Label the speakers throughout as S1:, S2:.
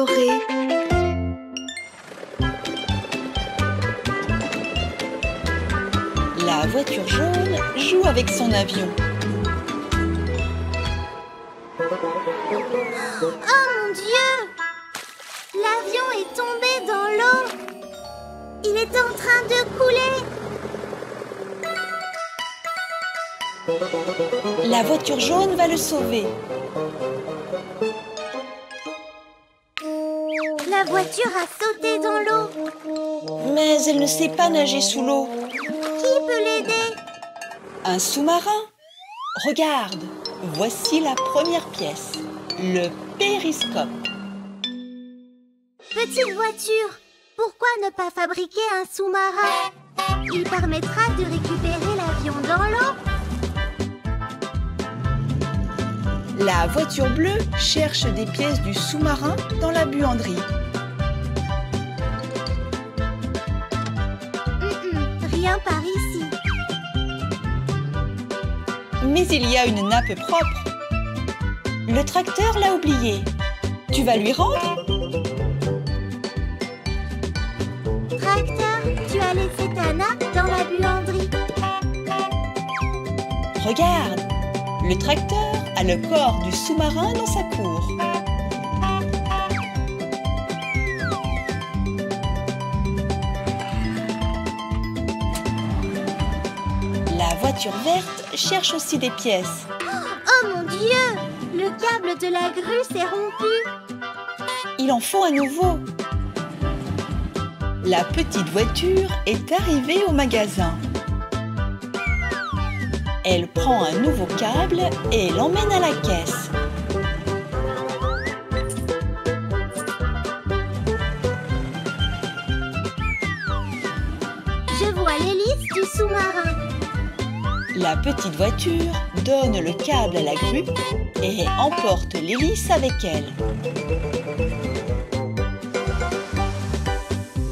S1: colorés. La voiture jaune joue avec son avion.
S2: Oh mon Dieu! L'avion est tombé dans l'eau. Il est en train de couler.
S1: La voiture jaune va le sauver.
S2: La voiture a sauté dans l'eau.
S1: Mais elle ne sait pas nager sous l'eau.
S2: Qui peut l'aider?
S1: Un sous-marin. Regarde, voici la première pièce, le périscope.
S2: Petite voiture, pourquoi ne pas fabriquer un sous-marin? Il permettra de récupérer l'avion dans l'eau.
S1: La voiture bleue cherche des pièces du sous-marin dans la buanderie.
S2: Rien par ici.
S1: Mais il y a une nappe propre. Le tracteur l'a oublié. Tu vas lui rendre?
S2: Tracteur, tu as laissé ta nappe dans la buanderie.
S1: Regarde, le tracteur a le corps du sous-marin dans sa cour. La voiture verte cherche aussi des pièces.
S2: Oh mon Dieu! Le câble de la grue s'est rompu.
S1: Il en faut un nouveau. La petite voiture est arrivée au magasin. Elle prend un nouveau câble et l'emmène à la caisse.
S2: Je vois l'hélice du sous-marin.
S1: La petite voiture donne le câble à la grue et emporte l'hélice avec elle.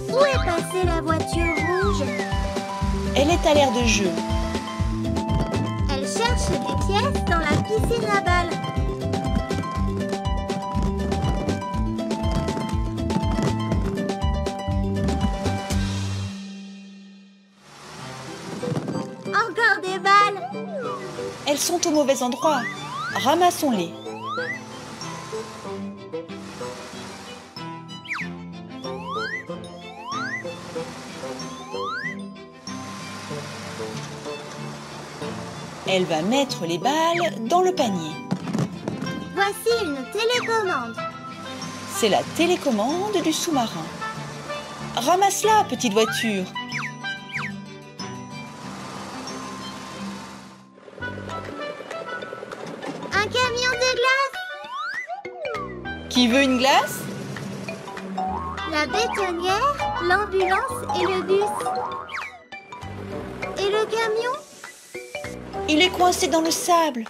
S2: Où est passée la voiture rouge?
S1: Elle est à l'aire de jeu.
S2: Elle cherche des pièces dans la piscine à balles. Encore des balles.
S1: Elles sont au mauvais endroit. Ramassons-les. Elle va mettre les balles dans le panier.
S2: Voici une télécommande.
S1: C'est la télécommande du sous-marin. Ramasse-la, petite voiture.
S2: Un camion de glace.
S1: Qui veut une glace?
S2: La bétonnière, l'ambulance et le bus. Et le camion?
S1: Il est coincé dans le sable.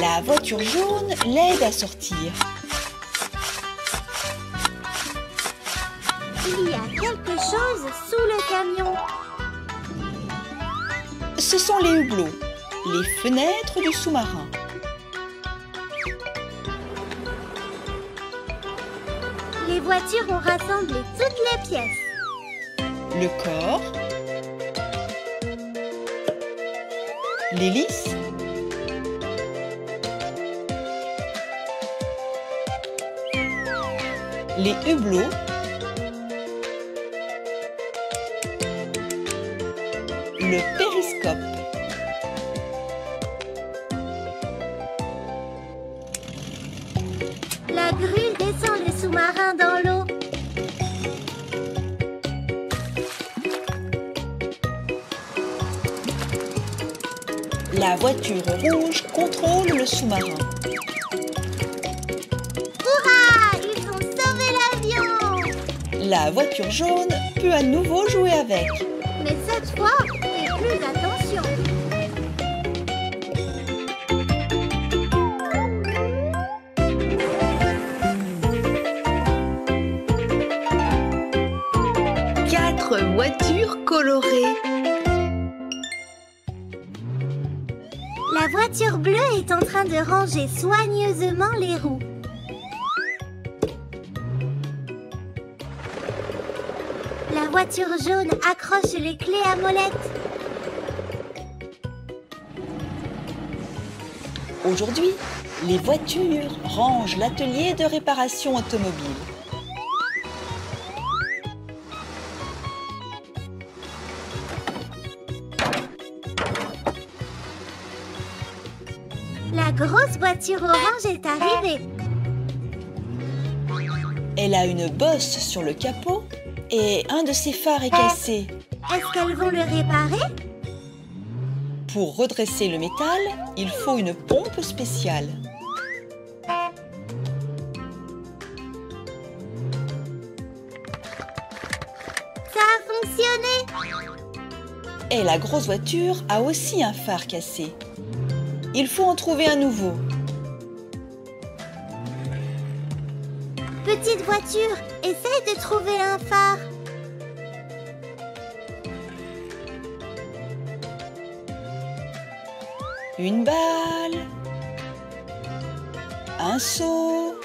S1: La voiture jaune l'aide à sortir.
S2: Il y a quelque chose sous le camion.
S1: Ce sont les hublots, les fenêtres du sous-marin.
S2: Les voitures ont rassemblé toutes les pièces.
S1: Le corps, l'hélice, les hublots, le périscope.
S2: La grue descend le sous-marin dans l'eau.
S1: La voiture rouge contrôle le sous-marin.
S2: Hurrah! Ils ont sauvé l'avion!
S1: La voiture jaune peut à nouveau jouer avec.
S2: Mais cette fois, fais plus attention.
S1: Quatre voitures colorées.
S2: La voiture bleue est en train de ranger soigneusement les roues. voiture jaune accroche les clés à molette.
S1: Aujourd'hui, les voitures rangent l'atelier de réparation automobile.
S2: La grosse voiture orange est arrivée.
S1: Elle a une bosse sur le capot et un de ses phares est cassé.
S2: Est-ce qu'elles vont le réparer?
S1: Pour redresser le métal, il faut une pompe spéciale.
S2: Ça a fonctionné!
S1: Et la grosse voiture a aussi un phare cassé. Il faut en trouver un nouveau.
S2: Petite voiture, essaye de trouver un phare.
S1: Une balle, un seau,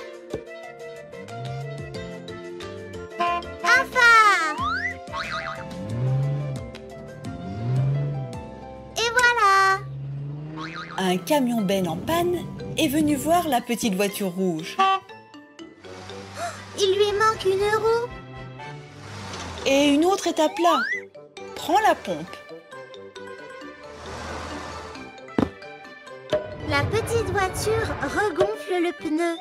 S2: Un phare! Et voilà!
S1: un camion-benne en panne est venu voir la petite voiture rouge.
S2: Il lui manque une roue.
S1: Et une autre est à plat. Prends la pompe.
S2: La petite voiture regonfle le pneu.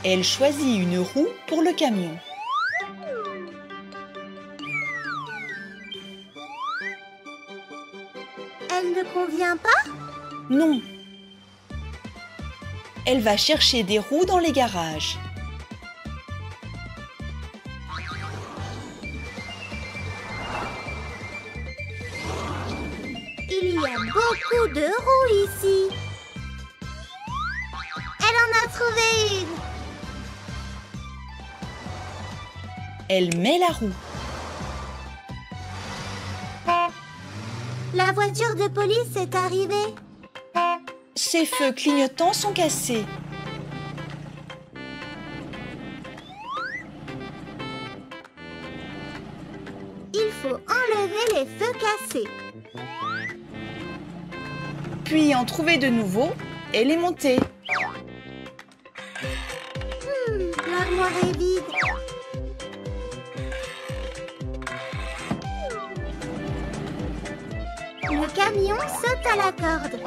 S1: Elle choisit une roue pour le camion.
S2: Elle ne convient pas?
S1: Non. Elle va chercher des roues dans les garages.
S2: Il y a beaucoup de roues ici. Elle en a trouvé une.
S1: Elle met la roue.
S2: La voiture de police est arrivée.
S1: Ses feux clignotants sont cassés.
S2: Il faut enlever les feux cassés.
S1: Puis en trouver de nouveaux et les monter.
S2: L'armoire est vide. Le camion saute à la corde.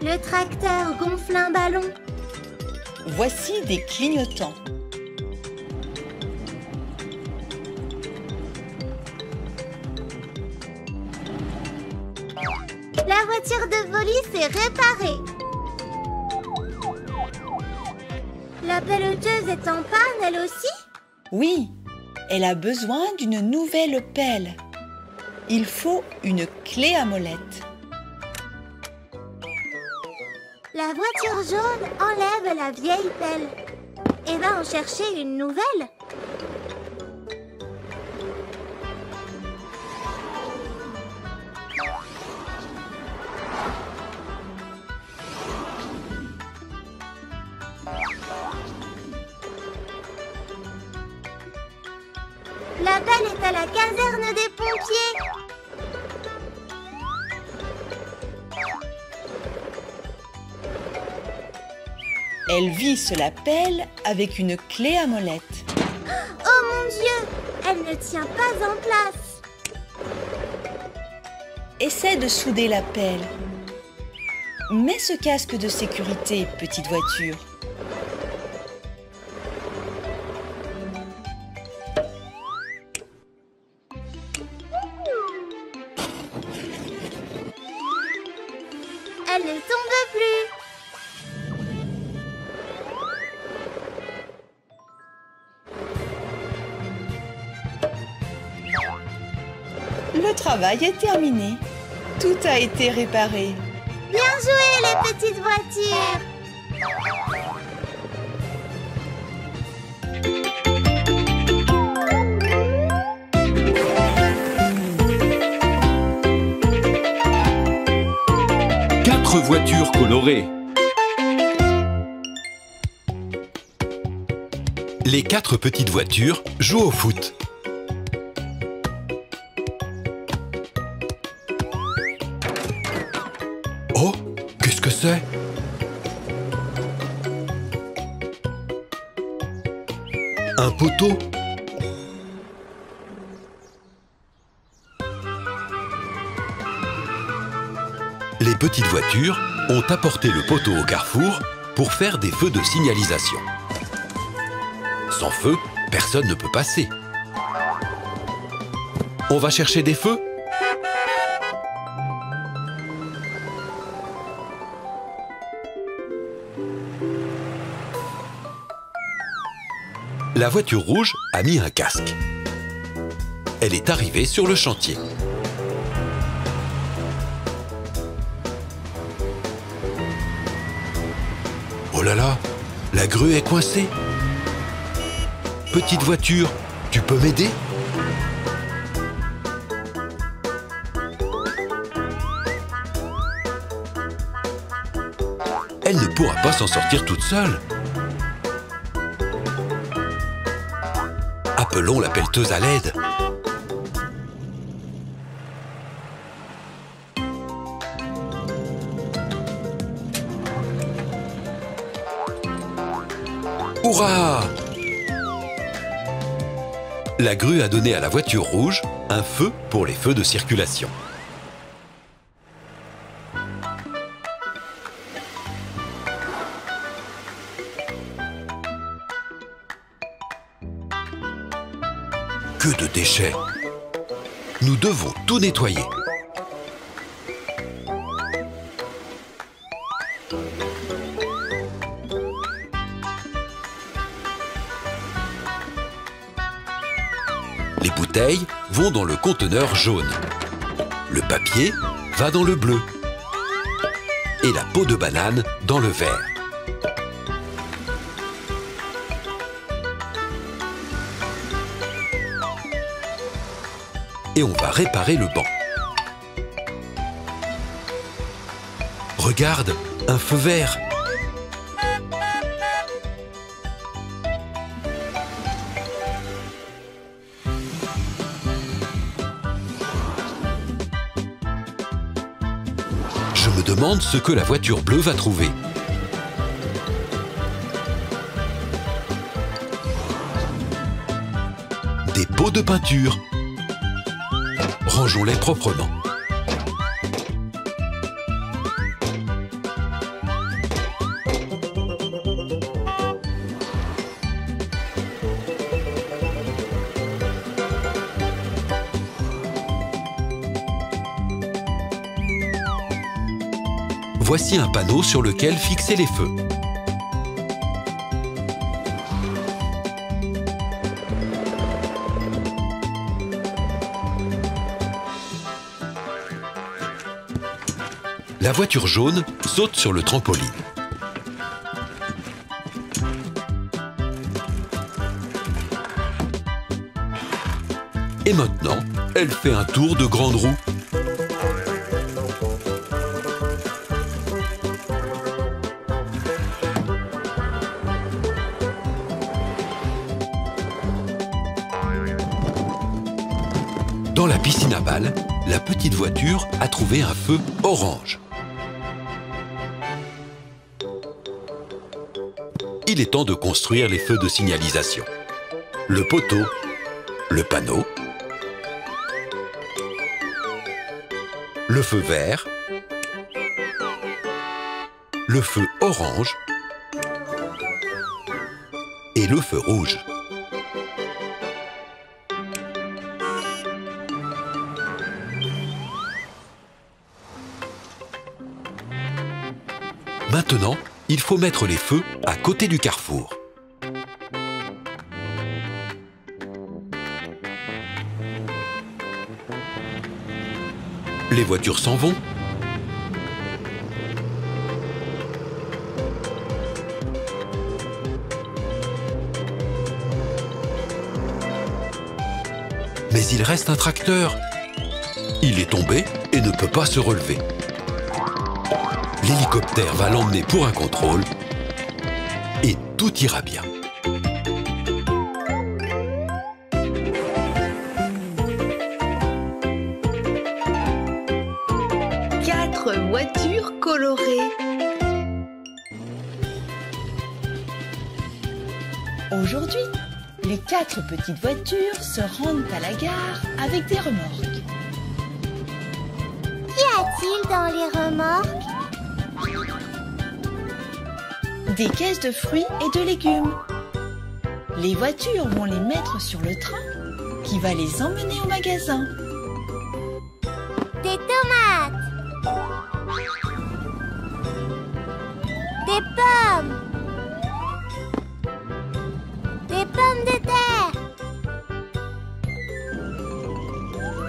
S2: Le tracteur gonfle un ballon.
S1: Voici des clignotants.
S2: La voiture de police est réparée. La pelleteuse est en panne, elle aussi?
S1: Oui, elle a besoin d'une nouvelle pelle. Il faut une clé à molette.
S2: La voiture jaune enlève la vieille pelle et va en chercher une nouvelle. La pelle est à la caserne des pompiers.
S1: Elle visse la pelle avec une clé à molette.
S2: Oh mon Dieu, elle ne tient pas en place.
S1: Essaie de souder la pelle. Mets ce casque de sécurité, petite voiture.
S2: Elle ne tombe plus.
S1: Le travail est terminé. Tout a été réparé.
S2: Bien joué les petites voitures.
S3: Quatre voitures colorées. Les 4 petites voitures jouent au foot. Oh, qu'est-ce que c'est? Un poteau? Les petites voitures ont apporté le poteau au carrefour pour faire des feux de signalisation. Sans feu, personne ne peut passer. On va chercher des feux? La voiture rouge a mis un casque. Elle est arrivée sur le chantier. Oh là là, la grue est coincée. Petite voiture, tu peux m'aider? Elle ne pourra pas s'en sortir toute seule. Appelons la pelleteuse à l'aide. Hurrah! La grue a donné à la voiture rouge un feu pour les feux de circulation. Que de déchets! Nous devons tout nettoyer. Les bouteilles vont dans le conteneur jaune. Le papier va dans le bleu. Et la peau de banane dans le vert. Et on va réparer le banc. Regarde, un feu vert. Je me demande ce que la voiture bleue va trouver. Des pots de peinture. Rangeons-les proprement. Voici un panneau sur lequel fixer les feux. La voiture jaune saute sur le trampoline. Et maintenant, elle fait un tour de grande roue. Dans la piscine à balles, la petite voiture a trouvé un feu orange. Il est temps de construire les feux de signalisation. Le poteau, le panneau, le feu vert, le feu orange et le feu rouge. Maintenant, il faut mettre les feux à côté du carrefour. Les voitures s'en vont. Mais il reste un tracteur. Il est tombé et ne peut pas se relever. L'hélicoptère va l'emmener pour un contrôle et tout ira bien.
S1: voitures colorées. Aujourd'hui, les 4 petites voitures se rendent à la gare avec des remorques.
S2: Qu'y a-t-il dans les remorques?
S1: Des caisses de fruits et de légumes. Les voitures vont les mettre sur le train qui va les emmener au magasin.
S2: Des tomates. Des pommes. Des pommes de terre.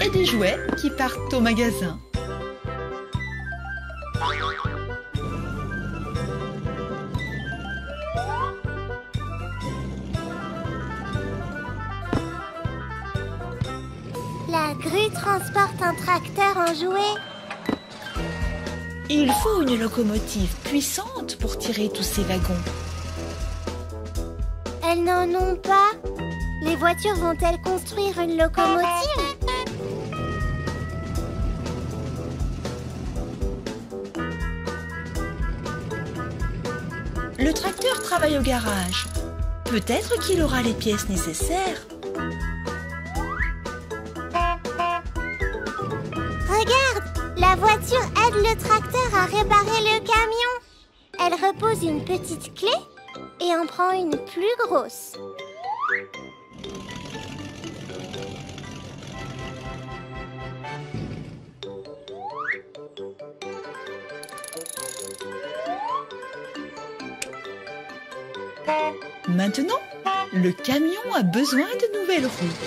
S1: Et des jouets qui partent au magasin.
S2: La grue transporte un tracteur en jouets.
S1: Il faut une locomotive puissante pour tirer tous ces wagons.
S2: Elles n'en ont pas. Les voitures vont-elles construire une locomotive?
S1: Le tracteur travaille au garage. Peut-être qu'il aura les pièces nécessaires.
S2: Regarde, la voiture aide le tracteur à réparer le camion. Elle repose une petite clé et en prend une plus grosse.
S1: Maintenant, le camion a besoin de nouvelles roues.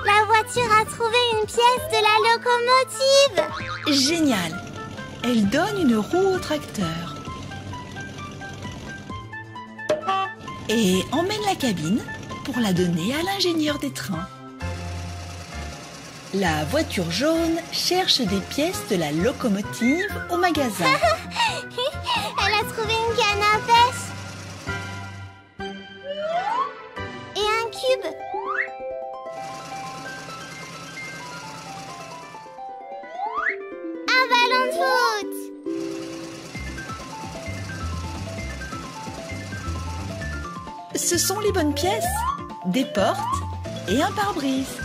S2: La voiture a trouvé une pièce de la locomotive.
S1: Génial! Elle donne une roue au tracteur. Et emmène la cabine pour la donner à l'ingénieur des trains. La voiture jaune cherche des pièces de la locomotive au magasin.
S2: Elle a trouvé une canne à pêche. Et un cube. Un ballon de foot.
S1: Ce sont les bonnes pièces, des portes et un pare-brise.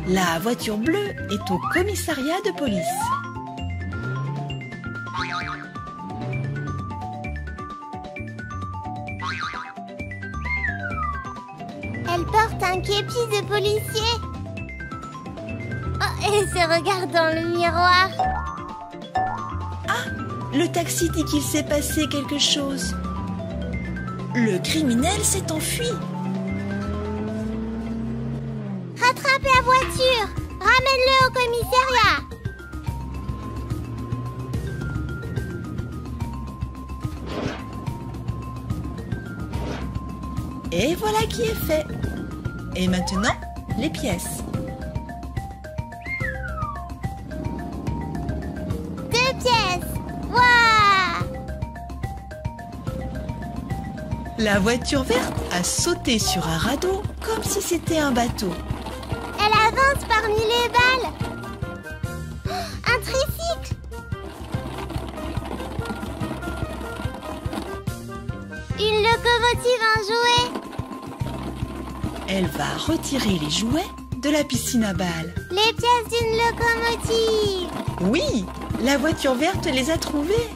S1: La voiture bleue est au commissariat de police.
S2: Elle porte un képi de policier. Oh, elle se regarde dans le miroir.
S1: Ah, le taxi dit qu'il s'est passé quelque chose. Le criminel s'est enfui.
S2: Rattrape la voiture. Ramène-le au commissariat.
S1: Et voilà qui est fait. Et maintenant, les pièces.
S2: 2 pièces. Waouh!
S1: La voiture verte a sauté sur un radeau comme si c'était un bateau.
S2: Elle avance parmi les balles. Oh, un tricycle. Une locomotive en jouet.
S1: Elle va retirer les jouets de la piscine à balles.
S2: Les pièces d'une locomotive.
S1: Oui, la voiture verte les a trouvées.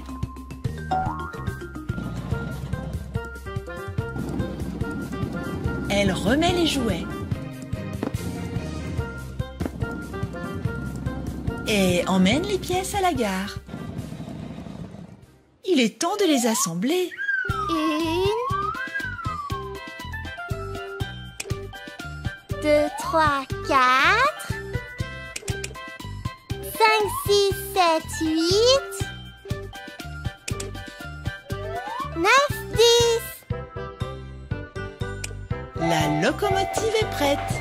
S1: Elle remet les jouets. Et emmène les pièces à la gare. Il est temps de les assembler.
S2: 1, 2, 3, 4, 5, 6, 7, 8, 9, 10.
S1: La locomotive est prête.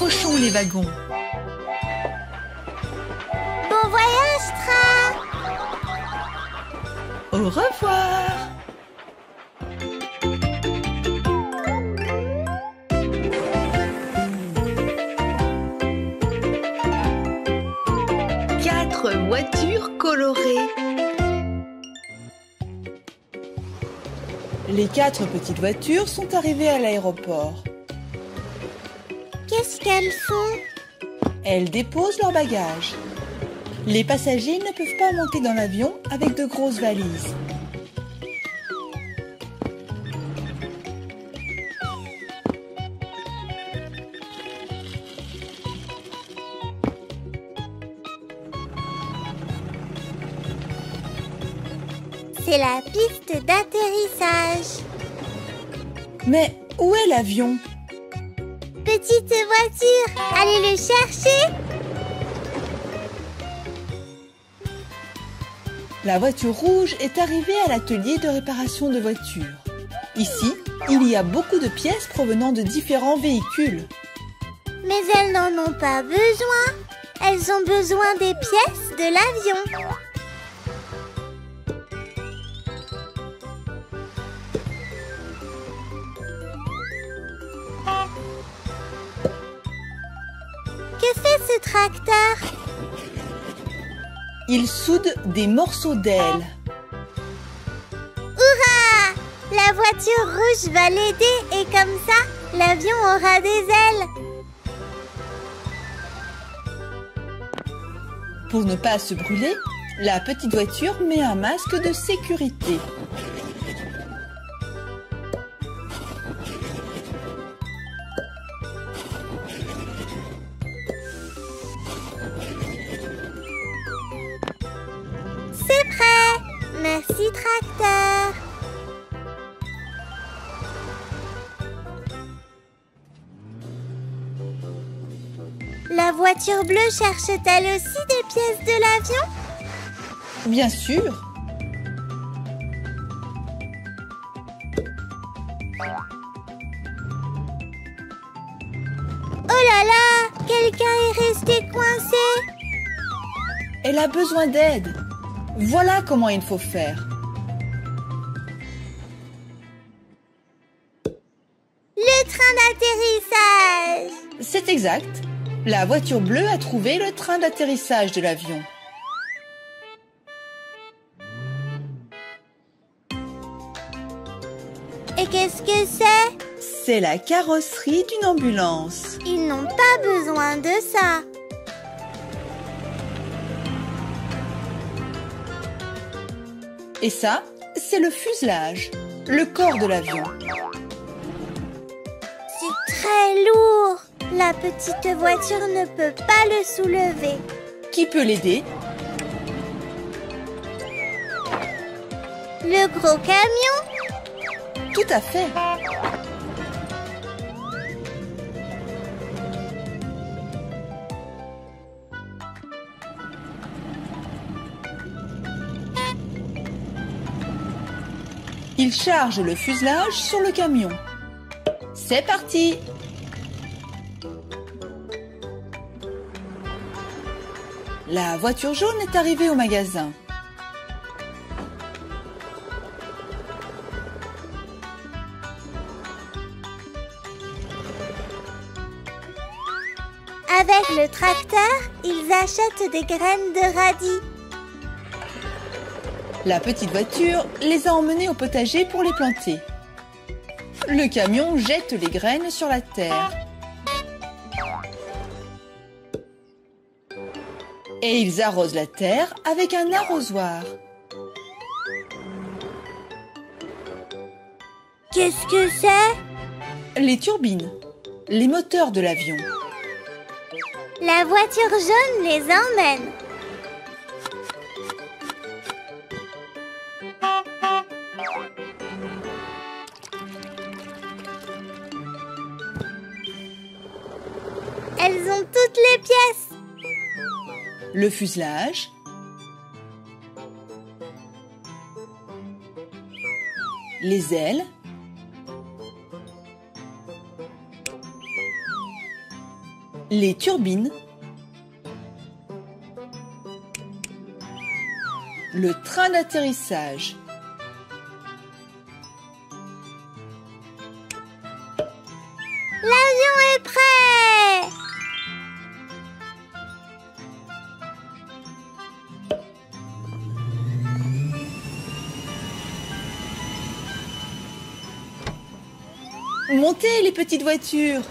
S1: Accrochons les wagons.
S2: Bon voyage, train!
S1: Au revoir. Quatre voitures colorées. Les 4 petites voitures sont arrivées à l'aéroport.
S2: Qu'est-ce qu'elles font?
S1: Elles déposent leurs bagages. Les passagers ne peuvent pas monter dans l'avion avec de grosses valises.
S2: C'est la piste d'atterrissage.
S1: Mais où est l'avion?
S2: Petite voiture, allez le chercher.
S1: La voiture rouge est arrivée à l'atelier de réparation de voitures. Ici, il y a beaucoup de pièces provenant de différents véhicules.
S2: Mais elles n'en ont pas besoin. Elles ont besoin des pièces de l'avion. Que fait ce tracteur?
S1: Il soude des morceaux d'ailes.
S2: Hurrah! La voiture rouge va l'aider et comme ça, l'avion aura des ailes.
S1: Pour ne pas se brûler, la petite voiture met un masque de sécurité.
S2: C'est prêt! Merci, tracteur! La voiture bleue cherche-t-elle aussi des pièces de l'avion?
S1: Bien sûr.
S2: Oh là là! Quelqu'un est resté coincé!
S1: Elle a besoin d'aide. Voilà comment il faut faire.
S2: Le train d'atterrissage!
S1: C'est exact. La voiture bleue a trouvé le train d'atterrissage de l'avion.
S2: Et qu'est-ce que c'est?
S1: C'est la carrosserie d'une ambulance.
S2: Ils n'ont pas besoin de ça.
S1: Et ça, c'est le fuselage, le corps de l'avion.
S2: C'est très lourd. La petite voiture ne peut pas le soulever.
S1: Qui peut l'aider?
S2: Le gros camion?
S1: Tout à fait. Il charge le fuselage sur le camion. C'est parti! La voiture jaune est arrivée au magasin.
S2: Avec le tracteur, ils achètent des graines de radis.
S1: La petite voiture les a emmenés au potager pour les planter. Le camion jette les graines sur la terre. Et ils arrosent la terre avec un arrosoir.
S2: Qu'est-ce que c'est?
S1: Les turbines, les moteurs de l'avion.
S2: La voiture jaune les emmène. Elles ont toutes les pièces.
S1: Le fuselage, les ailes, les turbines, le train d'atterrissage,
S2: L'avion est prêt!
S1: montez les petites voitures.